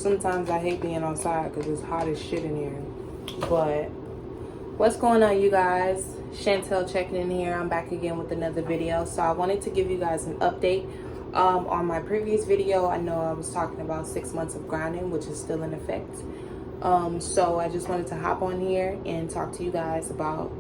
Sometimes I hate being outside because it's hot as shit in here. But what's going on, you guys? Chantel checking in here. I'm back again with another video. So I wanted to give you guys an update. On my previous video, I know I was talking about 6 months of grinding, which is still in effect. So I just wanted to hop on here and talk to you guys about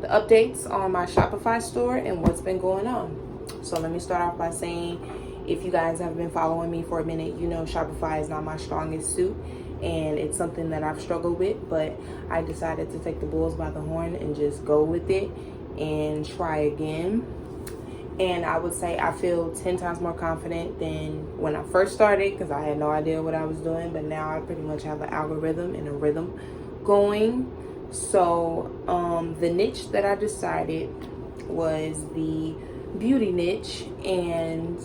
the updates on my Shopify store and what's been going on. So let me start off by saying, if you guys have been following me for a minute, you know Shopify is not my strongest suit, and it's something that I've struggled with, but I decided to take the bulls by the horn and just go with it and try again. And I would say I feel 10 times more confident than when I first started, because I had no idea what I was doing, but now I pretty much have an algorithm and a rhythm going. So the niche that I decided was the beauty niche, and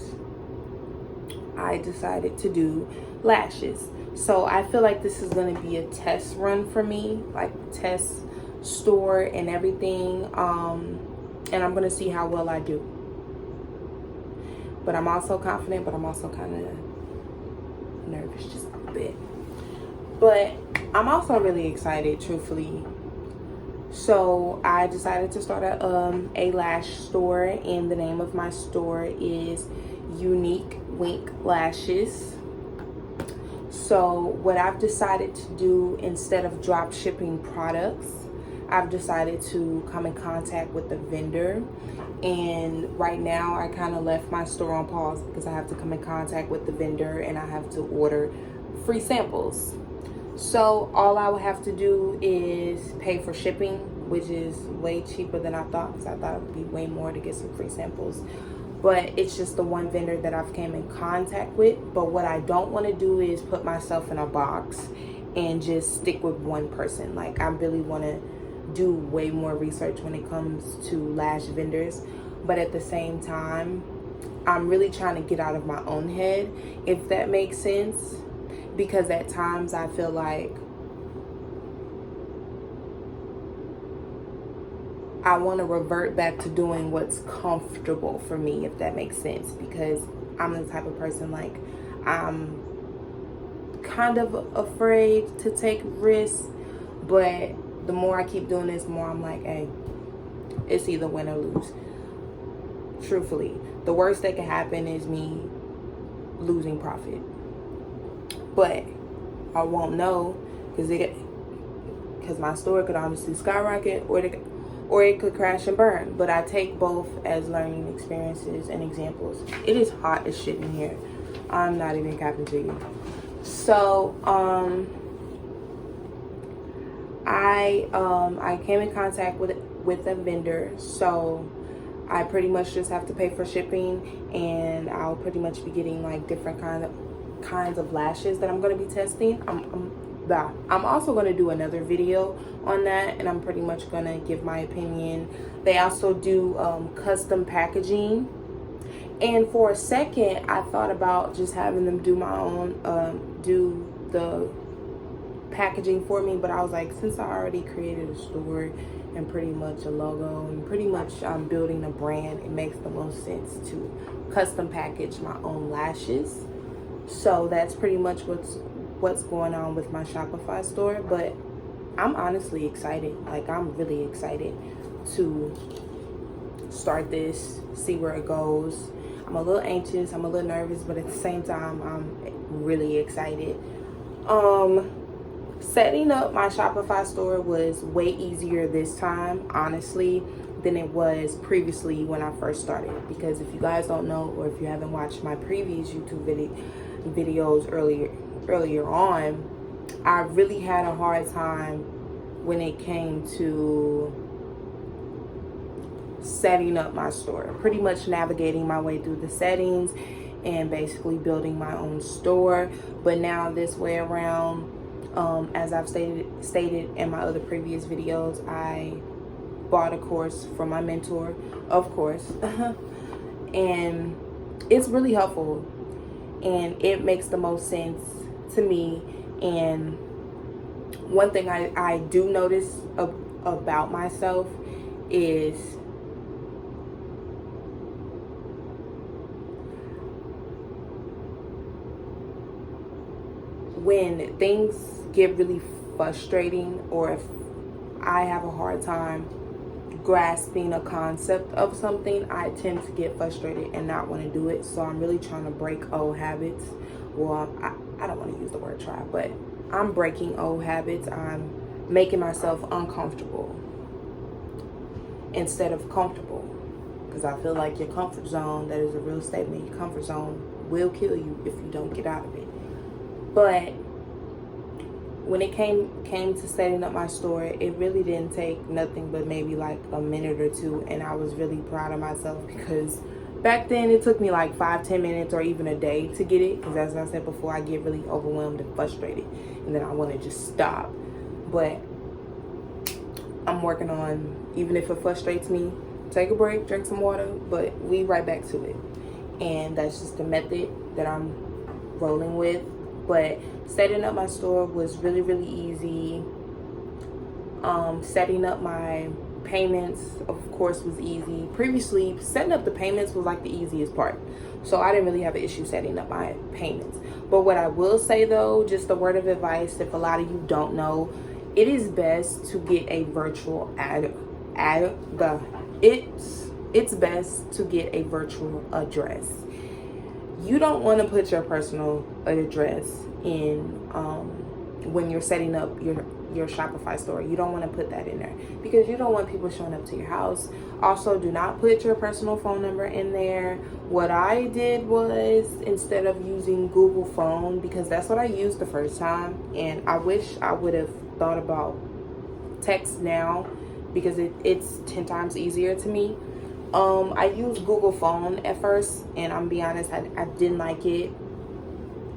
I decided to do lashes. So I feel like this is going to be a test run for me, like test store and everything, and I'm going to see how well I do. But I'm also confident, but I'm also kind of nervous just a bit. But I'm also really excited, truthfully. So I decided to start a lash store, and the name of my store is Unique Wink Lashes. So what I've decided to do, instead of drop shipping products, I've decided to come in contact with the vendor. And right now I kind of left my store on pause because I have to come in contact with the vendor and I have to order free samples. So all I would have to do is pay for shipping, which is way cheaper than I thought, because I thought it would be way more to get some free samples. But it's just the one vendor that I've came in contact with. But what I don't want to do is put myself in a box and just stick with one person. Like, I really want to do way more research when it comes to lash vendors. But at the same time, I'm really trying to get out of my own head, if that makes sense. Because at times I feel like I want to revert back to doing what's comfortable for me, if that makes sense. Because I'm the type of person, like, I'm kind of afraid to take risks. But the more I keep doing this, the more I'm like, hey, it's either win or lose. Truthfully, the worst that can happen is me losing profit. But I won't know, because my store could obviously skyrocket, or it could crash and burn. But I take both as learning experiences and examples. It is hot as shit in here. I'm not even capping to you. So I came in contact with a vendor, so I pretty much just have to pay for shipping, and I'll pretty much be getting like different kinds of lashes that I'm going to be testing. I'm also going to do another video on that, and I'm pretty much going to give my opinion. They also do custom packaging, and for a second I thought about just having them do my own do the packaging for me, but I was like, since I already created a store and pretty much a logo and pretty much I'm building a brand, it makes the most sense to custom package my own lashes. So that's pretty much what's going on with my Shopify store. But I'm honestly excited. Like, I'm really excited to start this, see where it goes. I'm a little anxious, I'm a little nervous, but at the same time I'm really excited. Setting up my Shopify store was way easier this time, honestly, than it was previously when I first started. Because if you guys don't know, or if you haven't watched my previous YouTube videos earlier on, I really had a hard time when it came to setting up my store. Pretty much navigating my way through the settings and basically building my own store. But now this way around, as I've stated in my other previous videos, I bought a course from my mentor, of course, and it's really helpful, and it makes the most sense to me. And one thing I do notice about myself is when things get really frustrating, or if I have a hard time grasping a concept of something, I tend to get frustrated and not want to do it. So I'm really trying to break old habits. Well, I don't want to use the word try, but I'm breaking old habits. I'm making myself uncomfortable instead of comfortable, because I feel like your comfort zone, that is a real statement, your comfort zone will kill you if you don't get out of it. But when it came to setting up my store, it really didn't take nothing but maybe like a minute or two, and I was really proud of myself, because back then it took me like 5-10 minutes or even a day to get it, because as I said before, I get really overwhelmed and frustrated and then I want to just stop. But I'm working on, even if it frustrates me, take a break, drink some water, but we right back to it. And that's just the method that I'm rolling with. But setting up my store was really, really easy. Setting up my payments, of course, was easy. Previously, setting up the payments was like the easiest part, so I didn't really have an issue setting up my payments. But what I will say though, just a word of advice, if a lot of you don't know, it is best to get a virtual it's best to get a virtual address. You don't want to put your personal address in when you're setting up your Shopify store. You don't want to put that in there, because you don't want people showing up to your house. Also, do not put your personal phone number in there. What I did was, instead of using Google Phone, because that's what I used the first time, and I wish I would have thought about text now, because it's 10 times easier to me. I used Google Phone at first, and I'm be honest, I didn't like it,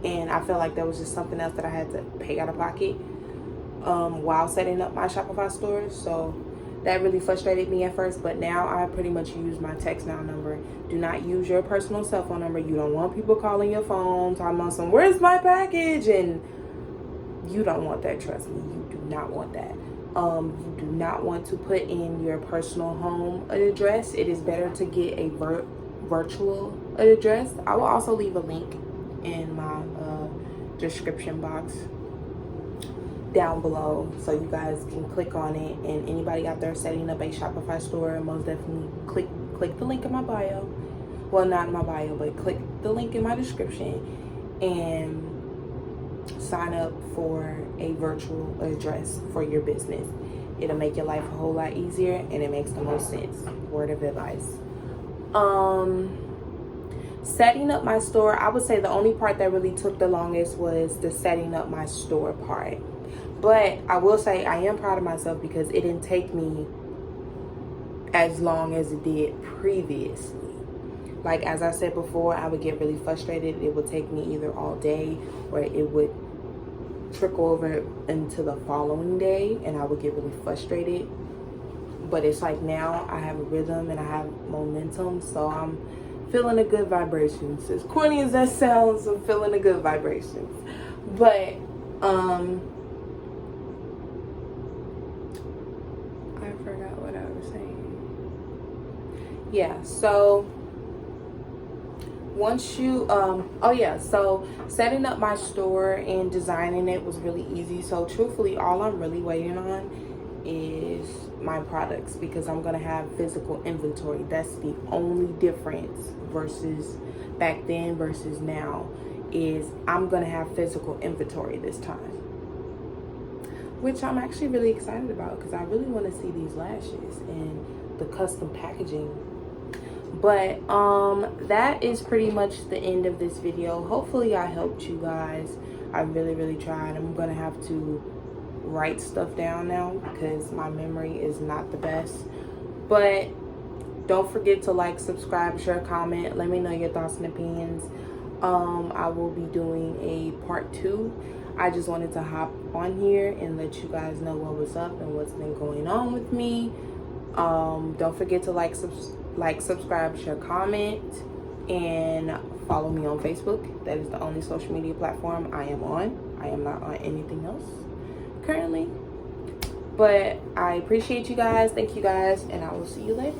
and I felt like that was just something else that I had to pay out of pocket while setting up my Shopify store. So that really frustrated me at first, but now I pretty much use my text now number. Do not use your personal cell phone number. You don't want people calling your phone talking about some, where's my package? And you don't want that, trust me, you do not want that. You do not want to put in your personal home address. It is better to get a virtual address. I will also leave a link in my description box down below, so you guys can click on it. And anybody out there setting up a Shopify store, most definitely click the link in my bio. Well, not in my bio, but click the link in my description and sign up for a virtual address for your business. It'll make your life a whole lot easier, and it makes the most sense. Word of advice. Setting up my store, I would say the only part that really took the longest was the setting up my store part. But I will say I am proud of myself, because it didn't take me as long as it did previously. Like, as I said before, I would get really frustrated. It would take me either all day, or it would trickle over into the following day, and I would get really frustrated. But it's like now I have a rhythm and I have momentum, so I'm feeling the good vibrations. As corny as that sounds, I'm feeling the good vibrations. But I forgot what I was saying. Yeah, so once you so setting up my store and designing it was really easy. So truthfully, all I'm really waiting on is my products, because I'm gonna have physical inventory. That's the only difference versus back then versus now, is I'm gonna have physical inventory this time, which I'm actually really excited about, because I really want to see these lashes and the custom packaging. But that is pretty much the end of this video. Hopefully I helped you guys. I really tried. I'm gonna have to write stuff down now, because my memory is not the best. But don't forget to like, subscribe, share, comment. Let me know your thoughts and opinions. I will be doing a part 2. I just wanted to hop on here and let you guys know what was up and what's been going on with me. Don't forget to like, subscribe, share, comment, and follow me on Facebook. That is the only social media platform I am on. I am not on anything else currently. But I appreciate you guys. Thank you guys, and I will see you later.